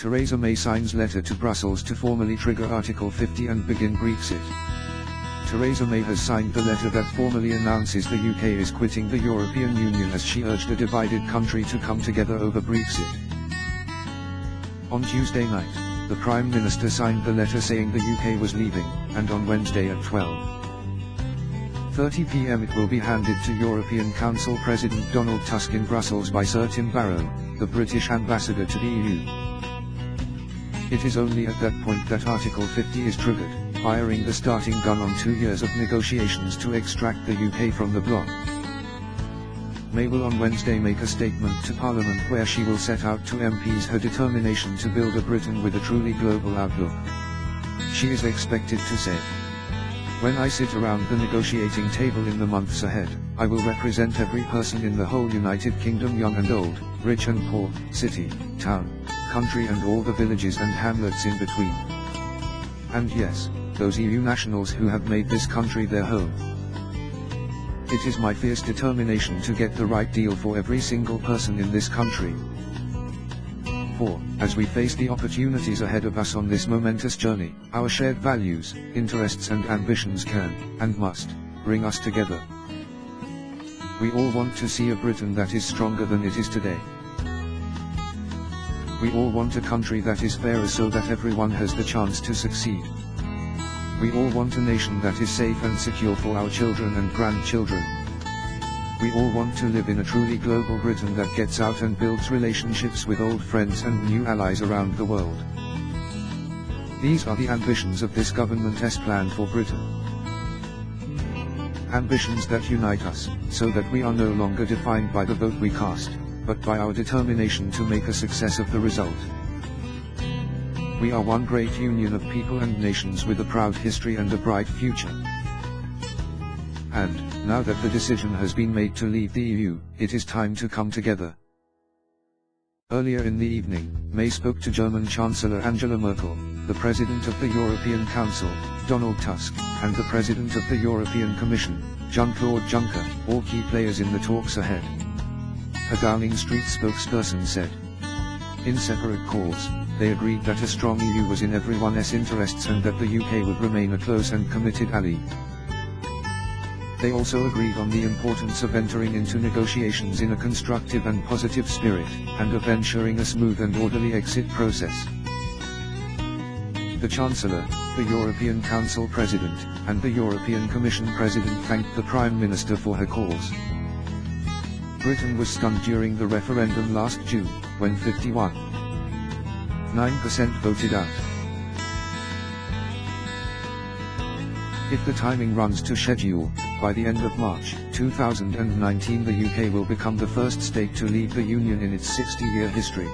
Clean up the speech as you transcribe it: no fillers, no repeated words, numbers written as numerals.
Theresa May signs letter to Brussels to formally trigger Article 50 and begin Brexit. Theresa May has signed the letter that formally announces the UK is quitting the European Union, as she urged a divided country to come together over Brexit. On Tuesday night, the Prime Minister signed the letter saying the UK was leaving, and on Wednesday at 12:30 p.m. it will be handed to European Council President Donald Tusk in Brussels by Sir Tim Barrow, the British ambassador to the EU. It is only at that point that Article 50 is triggered, firing the starting gun on 2 years of negotiations to extract the UK from the bloc. May will on Wednesday make a statement to Parliament where she will set out to MPs her determination to build a Britain with a truly global outlook. She is expected to say, "When I sit around the negotiating table in the months ahead, I will represent every person in the whole United Kingdom, young and old, rich and poor, city, town, country and all the villages and hamlets in between. And yes, those EU nationals who have made this country their home. It is my fierce determination to get the right deal for every single person in this country. For, as we face the opportunities ahead of us on this momentous journey, our shared values, interests and ambitions can, and must, bring us together. We all want to see a Britain that is stronger than it is today. We all want a country that is fairer so that everyone has the chance to succeed. We all want a nation that is safe and secure for our children and grandchildren. We all want to live in a truly global Britain that gets out and builds relationships with old friends and new allies around the world. These are the ambitions of this government's plan for Britain. Ambitions that unite us, so that we are no longer defined by the vote we cast, but by our determination to make a success of the result. We are one great union of people and nations with a proud history and a bright future. And, now that the decision has been made to leave the EU, it is time to come together." Earlier in the evening, May spoke to German Chancellor Angela Merkel, the President of the European Council, Donald Tusk, and the President of the European Commission, Jean-Claude Juncker, all key players in the talks ahead. A Downing Street spokesperson said, "In separate calls, they agreed that a strong EU was in everyone's interests and that the UK would remain a close and committed ally. They also agreed on the importance of entering into negotiations in a constructive and positive spirit, and of ensuring a smooth and orderly exit process." The Chancellor, the European Council President, and the European Commission President thanked the Prime Minister for her calls. Britain was stunned during the referendum last June, when 51.9% voted out. If the timing runs to schedule, by the end of March 2019 the UK will become the first state to leave the Union in its 60-year history.